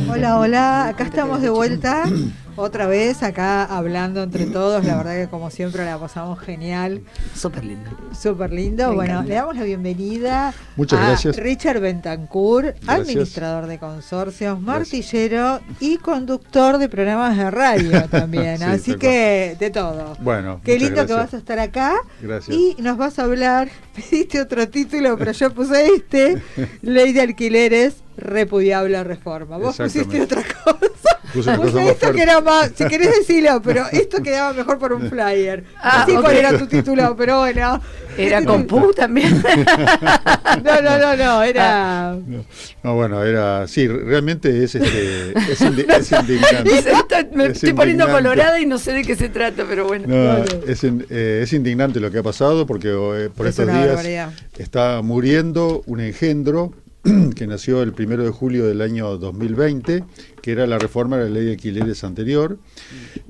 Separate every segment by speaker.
Speaker 1: Hola, hola, acá estamos de vuelta, otra vez acá hablando entre todos, la verdad que como siempre la pasamos genial.
Speaker 2: Súper lindo.
Speaker 1: Súper lindo, bueno, le damos la bienvenida
Speaker 3: gracias.
Speaker 1: Richard Bentancur, administrador de consorcios, martillero y conductor de programas de radio también, sí, así que de todo.
Speaker 3: Bueno,
Speaker 1: qué lindo gracias. Que vas a estar acá.
Speaker 3: Gracias.
Speaker 1: Y nos vas a hablar, pediste otro título, pero yo puse Ley de Alquileres, repudiable reforma. Vos pusiste otra cosa. Puse esto que era más, si querés decirlo, pero esto quedaba mejor por un flyer. Así cuál era tu título, pero bueno.
Speaker 2: ¿Era con Pu también?
Speaker 1: No, era...
Speaker 3: No, bueno, era... Sí, realmente es indignante.
Speaker 2: Me estoy poniendo colorada y no sé de qué se trata, pero bueno.
Speaker 3: No, es indignante lo que ha pasado porque por estos días está muriendo un engendro que nació el 1 de julio del año 2020, que era la reforma de la ley de alquileres anterior,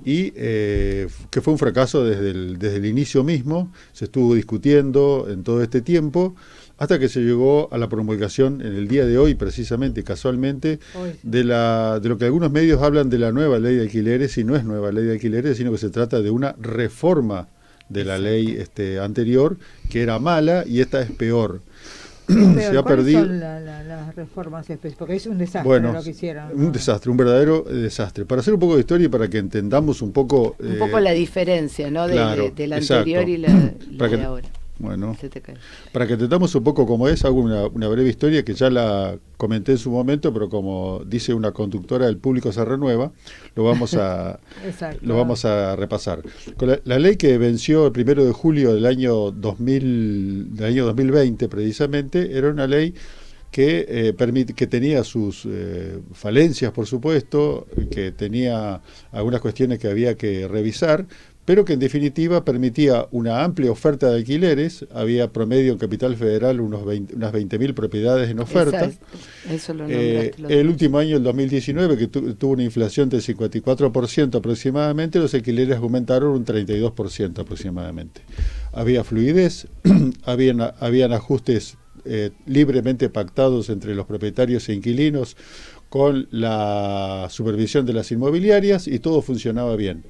Speaker 3: y que fue un fracaso desde el inicio mismo. Se estuvo discutiendo en todo este tiempo, hasta que se llegó a la promulgación en el día de hoy, precisamente, casualmente, de lo que algunos medios hablan de la nueva ley de alquileres, y no es nueva ley de alquileres, sino que se trata de una reforma de la ley anterior, que era mala, y esta es peor.
Speaker 1: Se ha perdido. ¿Cuáles son las reformas específicas? Porque es un desastre lo que hicieron.
Speaker 3: Un desastre, un verdadero desastre. Para hacer un poco de historia y para que entendamos un poco
Speaker 2: la diferencia, ¿no?
Speaker 3: Claro,
Speaker 2: de la anterior y la de ahora.
Speaker 3: Bueno, para que entendamos un poco cómo es, hago una breve historia que ya la comenté en su momento, pero como dice una conductora, el público se renueva, lo vamos a repasar. Con la ley que venció el 1 de julio del año 2020, precisamente, era una ley que tenía sus falencias, por supuesto, que tenía algunas cuestiones que había que revisar, pero que en definitiva permitía una amplia oferta de alquileres. Había promedio en Capital Federal unas 20.000 propiedades en oferta.
Speaker 2: Eso lo nombraste,
Speaker 3: el último año, el 2019, que tuvo una inflación del 54% aproximadamente, los alquileres aumentaron un 32% aproximadamente. Había fluidez, habían ajustes libremente pactados entre los propietarios e inquilinos con la supervisión de las inmobiliarias, y todo funcionaba bien.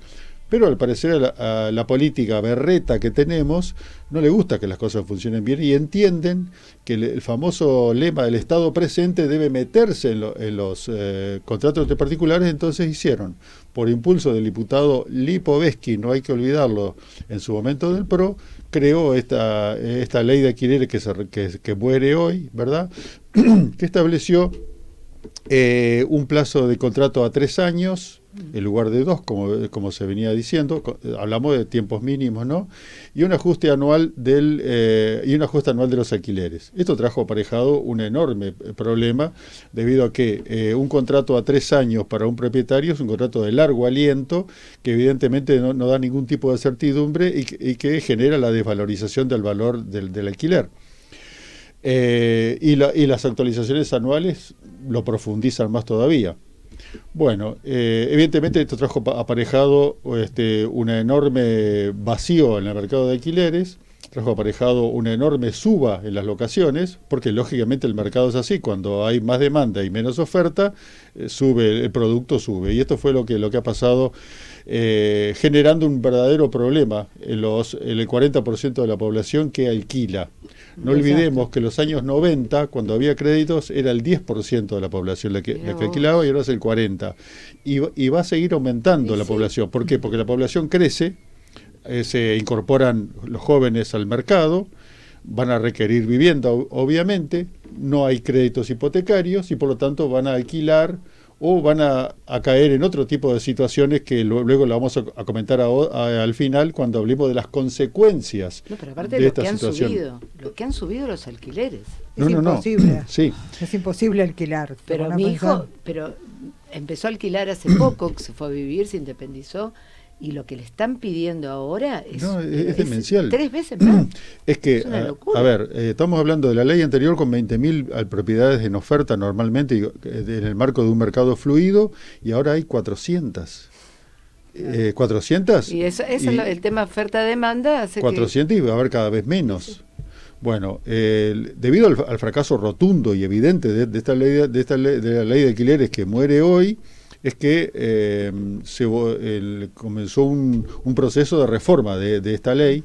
Speaker 3: Pero al parecer a la política berreta que tenemos no le gusta que las cosas funcionen bien, y entienden que el famoso lema del Estado presente debe meterse en los contratos de particulares. Entonces hicieron, por impulso del diputado Lipovetsky, no hay que olvidarlo, en su momento del PRO, creó esta ley de alquileres que muere hoy, ¿verdad? Que estableció un plazo de contrato a 3 años, en lugar de 2, como se venía diciendo. Hablamos de tiempos mínimos, ¿no? Y un ajuste anual de los alquileres. Esto trajo aparejado un enorme problema, debido a que un contrato a 3 años para un propietario es un contrato de largo aliento, que evidentemente no da ningún tipo de certidumbre, y que genera la desvalorización del valor del alquiler. Y las actualizaciones anuales lo profundizan más todavía. Bueno, evidentemente esto trajo aparejado un enorme vacío en el mercado de alquileres, trajo aparejado una enorme suba en las locaciones, porque lógicamente el mercado es así: cuando hay más demanda y menos oferta, el producto sube, y esto fue lo que ha pasado, generando un verdadero problema en el 40% de la población que alquila. No olvidemos que en los años 90, cuando había créditos, era el 10% de la población la que alquilaba, y ahora es el 40%. Y va a seguir aumentando la población. ¿Por qué? Porque la población crece, se incorporan los jóvenes al mercado, van a requerir vivienda, obviamente, no hay créditos hipotecarios, y por lo tanto van a alquilar, o van a caer en otro tipo de situaciones que luego la vamos a comentar al final, cuando hablemos de las consecuencias de esta situación.
Speaker 2: Lo que han subido los alquileres.
Speaker 1: Es imposible.
Speaker 3: Sí.
Speaker 1: Es imposible alquilar.
Speaker 2: Pero mi hijo empezó a alquilar hace poco, que se fue a vivir, se independizó, y lo que le están pidiendo ahora es
Speaker 3: demencial.
Speaker 2: 3 veces más.
Speaker 3: Es que,
Speaker 2: es una locura.
Speaker 3: A ver, estamos hablando de la ley anterior con 20.000 propiedades en oferta normalmente, en el marco de un mercado fluido, y ahora hay 400. 400.
Speaker 2: Y eso el tema oferta-demanda hace
Speaker 3: 400 y va a haber cada vez menos. Bueno, debido al fracaso rotundo y evidente de la ley de alquileres que muere hoy, es que comenzó un proceso de reforma de esta ley.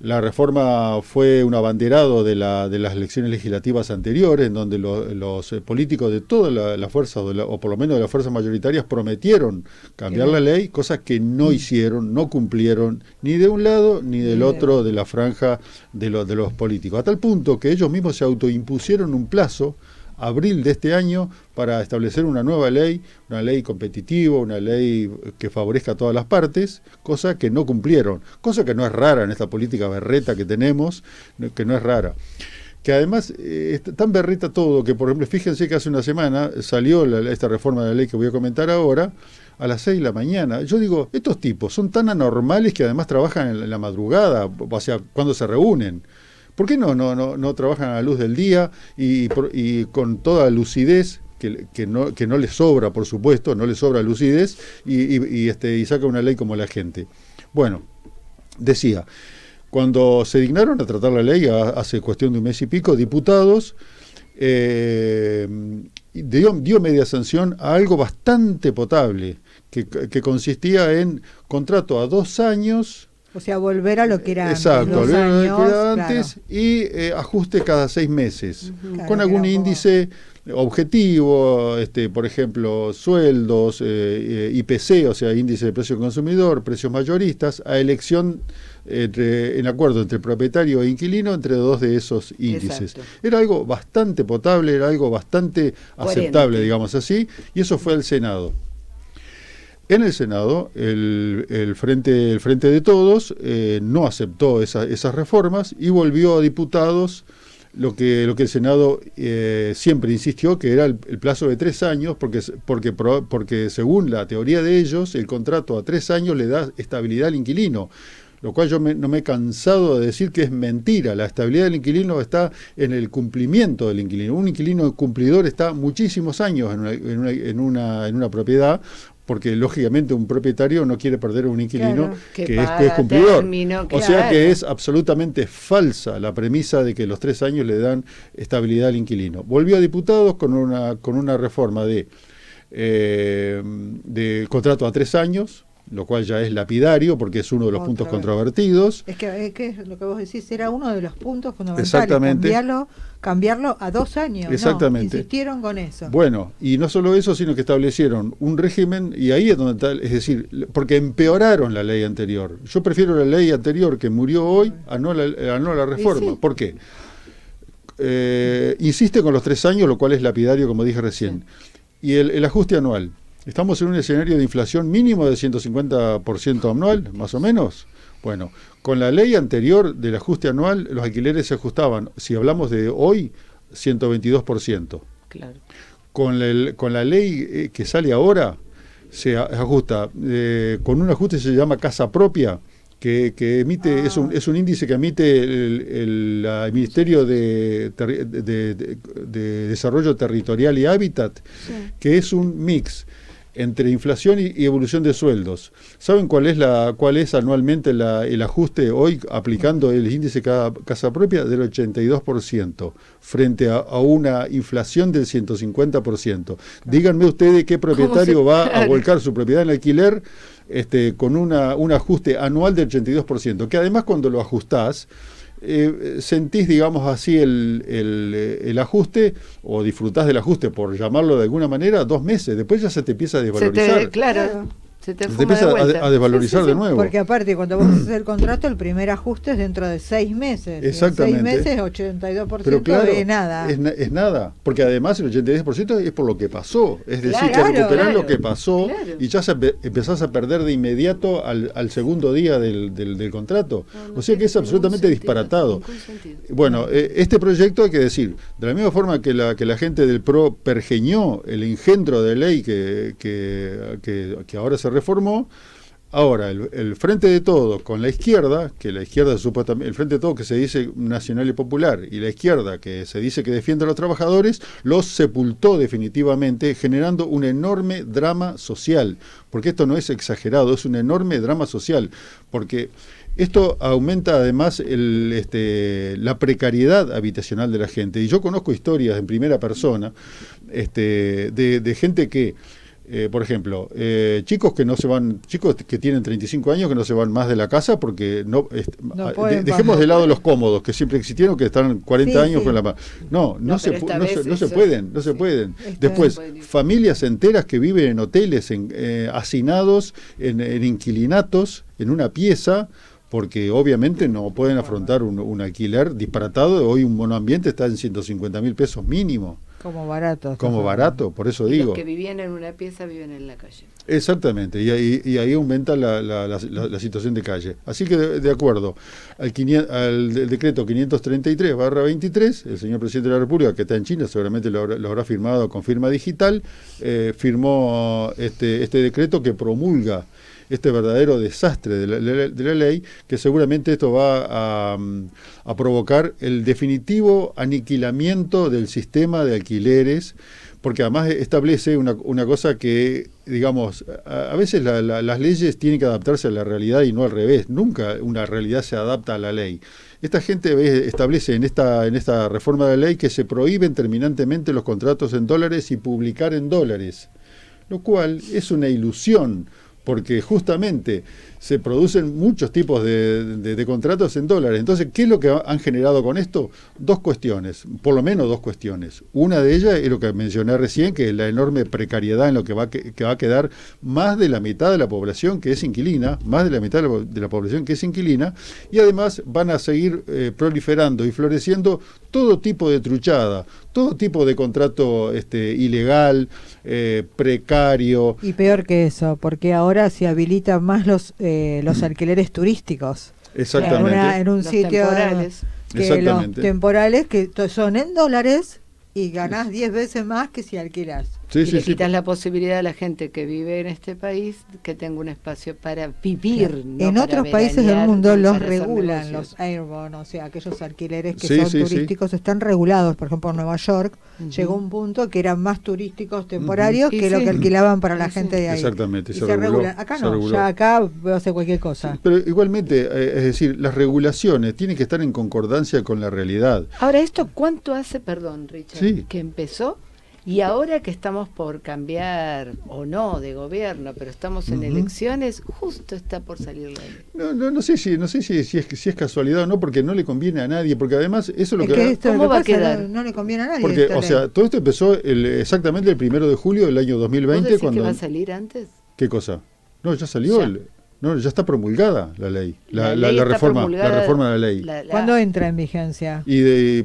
Speaker 3: La reforma fue un abanderado de las elecciones legislativas anteriores, en donde los políticos de todas las fuerzas, o por lo menos de las fuerzas mayoritarias, prometieron cambiar la ley, cosas que no hicieron, no cumplieron, ni de un lado ni del otro de la franja de los políticos. A tal punto que ellos mismos se autoimpusieron un plazo, abril de este año, para establecer una nueva ley, una ley competitiva, una ley que favorezca a todas las partes, cosa que no cumplieron, cosa que no es rara en esta política berreta que tenemos, que no es rara. Que además es tan berreta todo que, por ejemplo, fíjense que hace una semana salió esta reforma de la ley que voy a comentar ahora, a las 6 de la mañana. Yo digo, estos tipos son tan anormales que además trabajan en la madrugada, o sea, cuando se reúnen. ¿Por qué no trabajan a la luz del día y con toda lucidez, que no les sobra, por supuesto, no les sobra lucidez, y saca una ley como la gente? Bueno, decía, cuando se dignaron a tratar la ley hace cuestión de un mes y pico, diputados dio media sanción a algo bastante potable, que consistía en contrato a 2 años.
Speaker 1: O sea, volver a lo que era
Speaker 3: exacto,
Speaker 1: antes.
Speaker 3: Volver a lo que era antes, claro. Y ajuste cada 6 meses, claro, con algún índice objetivo, por ejemplo, sueldos, IPC, o sea, índice de precio consumidor, precios mayoristas, a elección en acuerdo entre propietario e inquilino entre 2 de esos índices. Exacto. Era algo bastante potable, era algo bastante aceptable, digamos así, y eso fue al Senado. En el Senado, el Frente de Todos no aceptó esas reformas y volvió a diputados lo que el Senado siempre insistió, que era el plazo de 3 años, porque según la teoría de ellos, el contrato a 3 años le da estabilidad al inquilino. Lo cual yo no me he cansado de decir que es mentira. La estabilidad del inquilino está en el cumplimiento del inquilino. Un inquilino cumplidor está muchísimos años en una propiedad, porque lógicamente un propietario no quiere perder a un inquilino, claro, que es cumplidor. Claro. O sea que es absolutamente falsa la premisa de que los 3 años le dan estabilidad al inquilino. Volvió a diputados con una reforma de contrato a 3 años, lo cual ya es lapidario porque es uno de los puntos controvertidos. Es
Speaker 1: que lo que vos decís era uno de los puntos fundamentales.
Speaker 3: Exactamente.
Speaker 1: Cambiarlo a 2 años.
Speaker 3: Exactamente.
Speaker 1: Insistieron con eso.
Speaker 3: Bueno, y no solo eso, sino que establecieron un régimen, y ahí es donde está, es decir, porque empeoraron la ley anterior. Yo prefiero la ley anterior que murió hoy a no la reforma. Sí. ¿Por qué? Insiste con los 3 años, lo cual es lapidario, como dije recién. Sí. Y el ajuste anual. Estamos en un escenario de inflación mínimo de 150% anual, más o menos. Bueno, con la ley anterior del ajuste anual, los alquileres se ajustaban, si hablamos de hoy, 122%. Claro. Con la ley que sale ahora, se ajusta con un ajuste que se llama casa propia, que emite, es un índice que emite el Ministerio de Desarrollo Territorial y Hábitat, sí, que es un mix entre inflación y evolución de sueldos. ¿Saben cuál es anualmente el ajuste hoy aplicando el índice casa propia? Del 82%, frente a una inflación del 150%. Díganme ustedes qué propietario va a volcar su propiedad en alquiler con un ajuste anual del 82%, que además cuando lo ajustás, sentís, digamos así, el ajuste, o disfrutás del ajuste, por llamarlo de alguna manera, 2 meses. Después ya se te empieza a desvalorizar. Se te empieza a desvalorizar de nuevo.
Speaker 1: Porque aparte, cuando vos haces el contrato, el primer ajuste es dentro de 6 meses.
Speaker 3: Exactamente.
Speaker 1: 6 meses, 82%.
Speaker 3: Pero claro,
Speaker 1: es nada.
Speaker 3: Es nada. Porque además el 82% es por lo que pasó. Es decir, que recuperás lo que pasó, y ya empezás a perder de inmediato al segundo día del contrato. O sea que es absolutamente disparatado. Bueno, este proyecto, hay que decir, de la misma forma que la gente del PRO pergeñó el engendro de ley que ahora se reformó, Ahora, el Frente de Todo con la izquierda, que la izquierda supuestamente, el Frente de Todo que se dice nacional y popular, y la izquierda que se dice que defiende a los trabajadores, los sepultó definitivamente, generando un enorme drama social, porque esto no es exagerado, es un enorme drama social, porque esto aumenta además la precariedad habitacional de la gente, y yo conozco historias en primera persona de gente que por ejemplo, chicos que tienen 35 años que no se van más de la casa porque dejemos de lado los cómodos que siempre existieron, que están 40 años con la no se pueden. Después, familias enteras que viven en hoteles hacinados en inquilinatos en una pieza, porque obviamente no pueden afrontar un alquiler disparatado. Hoy un monoambiente está en 150.000 pesos mínimo.
Speaker 1: Como barato.
Speaker 3: Como barato, por eso digo.
Speaker 2: Los que vivían en una pieza viven en la calle.
Speaker 3: Exactamente, y ahí aumenta la situación de calle. Así que de acuerdo al decreto 533/23, el señor presidente de la República, que está en China, seguramente lo habrá firmado con firma digital, firmó este decreto que promulga este verdadero desastre de la ley, que seguramente esto va a provocar el definitivo aniquilamiento del sistema de alquileres, porque además establece una cosa que, digamos, a veces las leyes tienen que adaptarse a la realidad y no al revés. Nunca una realidad se adapta a la ley. Esta gente establece en esta reforma de la ley que se prohíben terminantemente los contratos en dólares y publicar en dólares, lo cual es una ilusión, porque justamente se producen muchos tipos de contratos en dólares. Entonces, ¿qué es lo que han generado con esto? Por lo menos dos cuestiones. Una de ellas es lo que mencioné recién, que es la enorme precariedad en lo que va a quedar más de la mitad de la población que es inquilina, y además van a seguir proliferando y floreciendo todo tipo de truchada, todo tipo de contrato ilegal, precario.
Speaker 1: Y peor que eso, porque ahora se habilitan más los alquileres turísticos.
Speaker 3: Exactamente.
Speaker 1: En un
Speaker 2: los
Speaker 1: sitio
Speaker 2: temporales.
Speaker 1: Que los temporales que son en dólares y ganás 10 veces más que si alquilas.
Speaker 2: Y le quitas la posibilidad a la gente que vive en este país que tenga un espacio para vivir. No
Speaker 1: en
Speaker 2: para
Speaker 1: otros países del mundo los regulan, los
Speaker 2: negocios.
Speaker 1: Airborne, o sea, aquellos alquileres que son turísticos están regulados. Por ejemplo, en Nueva York llegó un punto que eran más turísticos temporarios que lo que alquilaban para la gente de ahí.
Speaker 3: Exactamente,
Speaker 1: y se regulan. Acá no, ya acá puedo hacer cualquier cosa.
Speaker 3: Sí, pero igualmente, es decir, las regulaciones tienen que estar en concordancia con la realidad.
Speaker 2: Ahora, ¿esto cuánto hace, perdón, Richard, que empezó? Y ahora que estamos por cambiar, o no, de gobierno, pero estamos en elecciones, justo está por salir la ley.
Speaker 3: No sé si es casualidad o no, porque no le conviene a nadie, porque además eso es lo que...
Speaker 2: ¿Cómo va a quedar?
Speaker 1: No le conviene a nadie.
Speaker 3: Porque, o sea, todo esto empezó exactamente el 1 de julio del año 2020.
Speaker 2: ¿Vos decís que va a salir antes?
Speaker 3: ¿Qué cosa? No, ya salió. Ya está promulgada la ley, la reforma de la ley.
Speaker 1: ¿Cuándo entra en vigencia?
Speaker 3: Y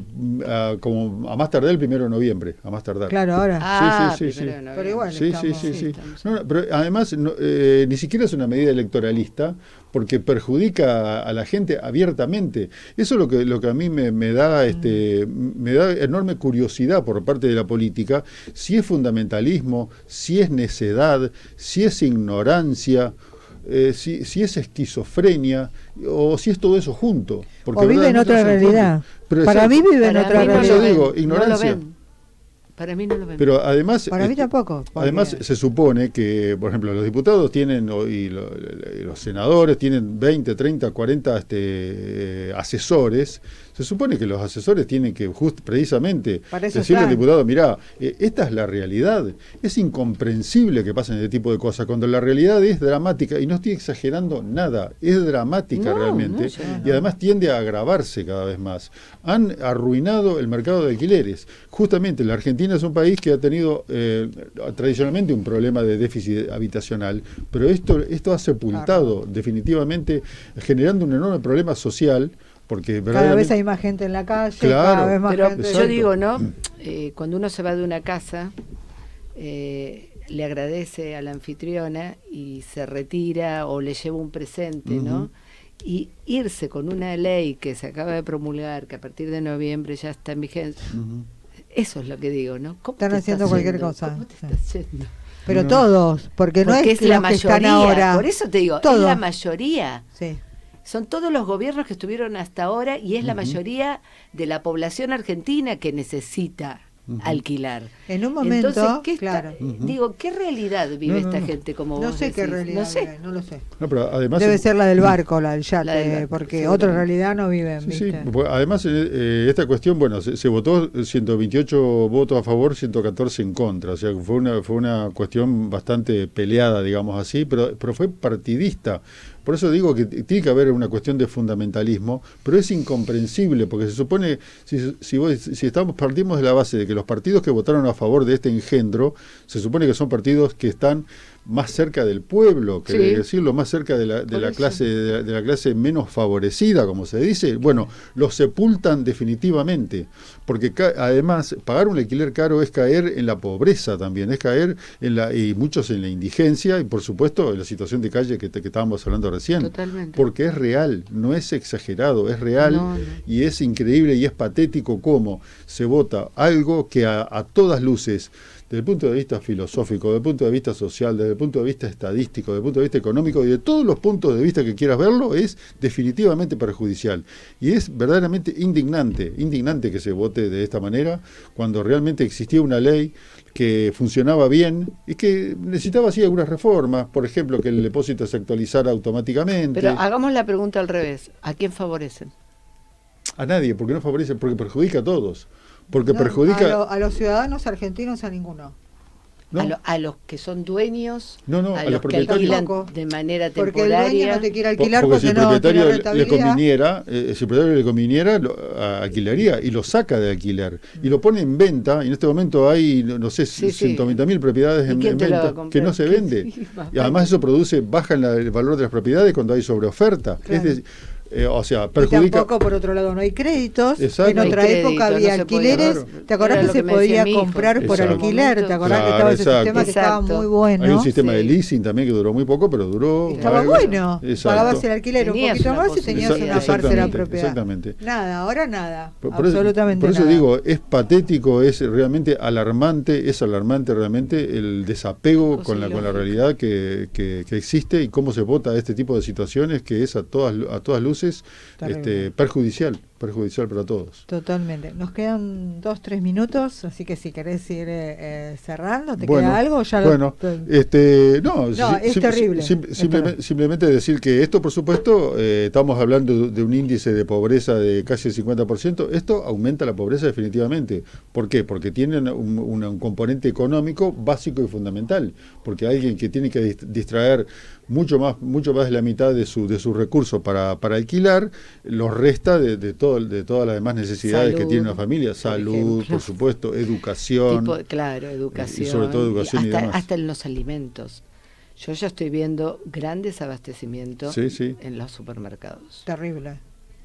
Speaker 3: como a más tardar el 1 de noviembre, a más tardar.
Speaker 1: Claro, ahora.
Speaker 3: Sí.
Speaker 1: Pero igual
Speaker 3: sí. Pero además ni siquiera es una medida electoralista, porque perjudica a la gente abiertamente. Eso es lo que a mí me da enorme curiosidad por parte de la política, si es fundamentalismo, si es necedad, si es ignorancia, si es esquizofrenia o si es todo eso junto. Porque
Speaker 1: o vive en otra realidad. Para mí vive en otra realidad.
Speaker 3: Eso digo, ignorancia.
Speaker 2: Para mí no lo ven.
Speaker 3: Pero además,
Speaker 1: para mí tampoco.
Speaker 3: Además se supone que, por ejemplo, los diputados tienen y los senadores tienen 20, 30, 40 asesores. Se supone que los asesores tienen que precisamente decirle al diputado, mirá, esta es la realidad. Es incomprensible que pasen este tipo de cosas, cuando la realidad es dramática, y no estoy exagerando nada, es dramática realmente, y además tiende a agravarse cada vez más. Han arruinado el mercado de alquileres. Justamente la Argentina es un país que ha tenido tradicionalmente un problema de déficit habitacional, pero esto ha sepultado definitivamente, generando un enorme problema social, porque
Speaker 1: cada vez hay más gente en la calle, cada vez más gente.
Speaker 2: Yo digo, ¿no? Cuando uno se va de una casa, le agradece a la anfitriona y se retira o le lleva un presente, ¿no? Y irse con una ley que se acaba de promulgar, que a partir de noviembre ya está en vigencia, Eso es lo que digo, ¿no?
Speaker 1: Están haciendo cualquier cosa.
Speaker 2: ¿Cómo te estás yendo?
Speaker 1: Pero no. Todos, porque no es
Speaker 2: la mayoría,
Speaker 1: que están ahora.
Speaker 2: Por eso te digo, todos. Es la mayoría.
Speaker 1: Sí.
Speaker 2: Son todos los gobiernos que estuvieron hasta ahora y es la mayoría de la población argentina que necesita alquilar.
Speaker 1: En un momento,
Speaker 2: entonces,
Speaker 1: claro.
Speaker 2: Digo, ¿qué realidad vive esta gente como vos
Speaker 1: No sé
Speaker 2: decís?
Speaker 1: qué realidad
Speaker 2: no sé.
Speaker 1: vive, no lo sé.
Speaker 3: No, pero además
Speaker 1: debe ser la del barco, la del yate,
Speaker 2: la del barco,
Speaker 1: porque otra realidad no viven,
Speaker 3: sí,
Speaker 1: ¿viste?
Speaker 3: sí. Además, esta cuestión, bueno, se votó 128 votos a favor, 114 en contra, o sea, fue una cuestión bastante peleada, digamos así, pero fue partidista. Por eso digo que tiene que haber una cuestión de fundamentalismo, pero es incomprensible, porque se supone, si partimos de la base de que los partidos que votaron a favor de este engendro, se supone que son partidos que están más cerca del pueblo, que decirlo, más cerca de la clase menos favorecida, como se dice, bueno, los sepultan definitivamente, porque además pagar un alquiler caro es caer en la pobreza también, es caer y muchos en la indigencia y por supuesto en la situación de calle que estábamos hablando recién.
Speaker 2: Totalmente.
Speaker 3: Porque es real, no es exagerado, es real y es increíble y es patético cómo se vota algo que a todas luces, desde el punto de vista filosófico, desde el punto de vista social, desde el punto de vista estadístico, desde el punto de vista económico y de todos los puntos de vista que quieras verlo, es definitivamente perjudicial. Y es verdaderamente indignante que se vote de esta manera, cuando realmente existía una ley que funcionaba bien y que necesitaba así algunas reformas, por ejemplo, que el depósito se actualizara automáticamente.
Speaker 2: Pero hagamos la pregunta al revés, ¿a quién favorecen?
Speaker 3: A nadie, porque no favorece, porque perjudica a todos. Porque perjudica
Speaker 1: a los ciudadanos argentinos, a ninguno.
Speaker 3: ¿No?
Speaker 2: A los que son dueños,
Speaker 3: a
Speaker 2: los que alquilan de manera temporaria.
Speaker 1: Porque el dueño no te quiere alquilar porque
Speaker 3: si el propietario le conviniera, alquilaría y lo saca de alquiler y lo pone en venta, y en este momento hay, no sé, 120.000 propiedades en venta que no se vende. Y además eso baja el valor de las propiedades cuando hay sobreoferta.
Speaker 1: Claro.
Speaker 3: Es decir, o sea, perjudica.
Speaker 1: Y tampoco, por otro lado, no hay créditos.
Speaker 3: Exacto.
Speaker 1: En otra época había alquileres. ¿Te acordás que se podía comprar por alquiler? ¿Te acordás que estaba ese sistema que estaba muy bueno?
Speaker 3: Hay un sistema de leasing también que duró muy poco, pero duró.
Speaker 1: Estaba bueno. Pagabas el alquiler un poquito más y tenías una parcela propiedad.
Speaker 3: Exactamente.
Speaker 1: Nada, ahora nada.
Speaker 3: Absolutamente nada. Por eso digo, es patético, es realmente alarmante realmente el desapego con la realidad que existe y cómo se vota este tipo de situaciones que es a todas luces perjudicial para todos.
Speaker 1: Totalmente. Nos quedan 2-3 minutos, así que si querés ir cerrando, ¿te queda algo? Es terrible.
Speaker 3: Simplemente decir que esto, por supuesto, estamos hablando de un índice de pobreza de casi el 50%, esto aumenta la pobreza definitivamente. ¿Por qué? Porque tiene un componente económico básico y fundamental, porque alguien que tiene que distraer mucho más de la mitad de sus recursos para alquilar, los resta de todas las demás necesidades que tiene una familia, salud, por supuesto, educación.
Speaker 2: Educación.
Speaker 3: Y sobre todo educación y demás.
Speaker 2: Hasta en los alimentos. Yo ya estoy viendo grandes abastecimientos en los supermercados.
Speaker 1: Terrible.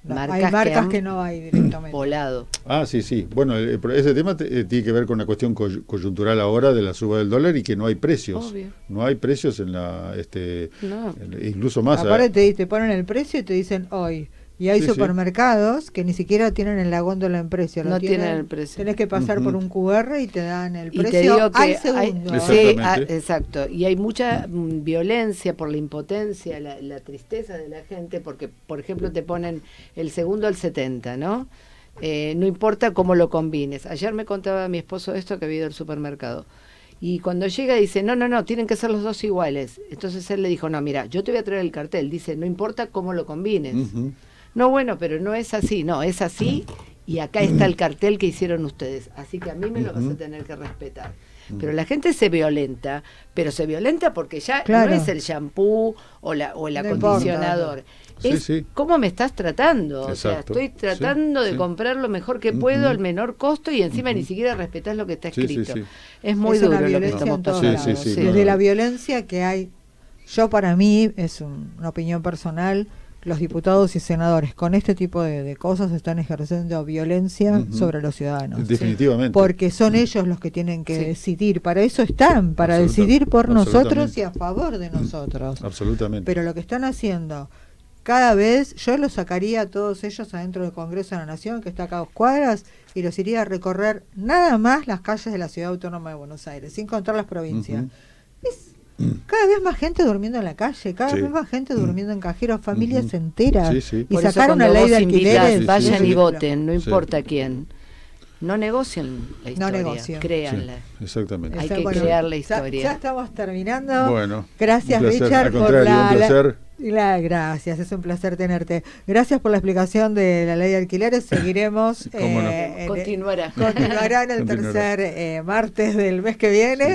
Speaker 1: Hay marcas que no hay directamente.
Speaker 2: Volado.
Speaker 3: Sí. Bueno, ese tema tiene que ver con una cuestión coyuntural ahora de la suba del dólar y que no hay precios.
Speaker 2: Obvio.
Speaker 3: No hay precios en incluso más.
Speaker 1: Aparte te ponen el precio y te dicen hoy. Y hay supermercados que ni siquiera tienen en la góndola en precio.
Speaker 2: No tienen el precio.
Speaker 1: Tenés que pasar por un QR y te dan el precio
Speaker 2: te digo que
Speaker 1: al segundo.
Speaker 2: Exacto. Y hay mucha violencia por la impotencia, la tristeza de la gente, porque, por ejemplo, te ponen el segundo al 70, ¿no? No importa cómo lo combines. Ayer me contaba mi esposo esto que había ido al supermercado. Y cuando llega dice, no, tienen que ser los dos iguales. Entonces él le dijo, no, mira, yo te voy a traer el cartel. Dice, no importa cómo lo combines. No, bueno, pero no es así, es así y acá está el cartel que hicieron ustedes, así que a mí me lo vas a tener que respetar. Pero la gente se violenta porque ya no es el shampoo o el acondicionador, es cómo me estás tratando.
Speaker 3: Exacto.
Speaker 2: O sea, estoy tratando de comprar lo mejor que puedo al menor costo y encima ni siquiera respetás lo que está escrito. Es muy duro lo que estamos pasando.
Speaker 1: Desde la violencia que hay, para mí, es una opinión personal, los diputados y senadores con este tipo de cosas están ejerciendo violencia sobre los ciudadanos.
Speaker 3: Definitivamente.
Speaker 1: Porque son ellos los que tienen que decidir. Para eso están, para decidir por nosotros y a favor de nosotros.
Speaker 3: Absolutamente.
Speaker 1: Pero lo que están haciendo cada vez, yo los sacaría a todos ellos adentro del Congreso de la Nación, que está acá a 2 cuadras, y los iría a recorrer nada más las calles de la Ciudad Autónoma de Buenos Aires, sin contar las provincias. Es cada vez más gente durmiendo en la calle, cada vez más gente durmiendo en cajeros, familias enteras. Y
Speaker 2: por
Speaker 1: sacar una ley de alquileres.
Speaker 2: Vayan y voten, no importa quién. No negocien la historia, créanla.
Speaker 3: Exactamente.
Speaker 2: Hay que crear la historia.
Speaker 1: Ya estamos terminando.
Speaker 3: Bueno,
Speaker 1: gracias, Richard, por gracias, es un placer tenerte. Gracias por la explicación de la ley de alquileres. Seguiremos.
Speaker 2: Continuará
Speaker 1: En el tercer martes del mes que viene.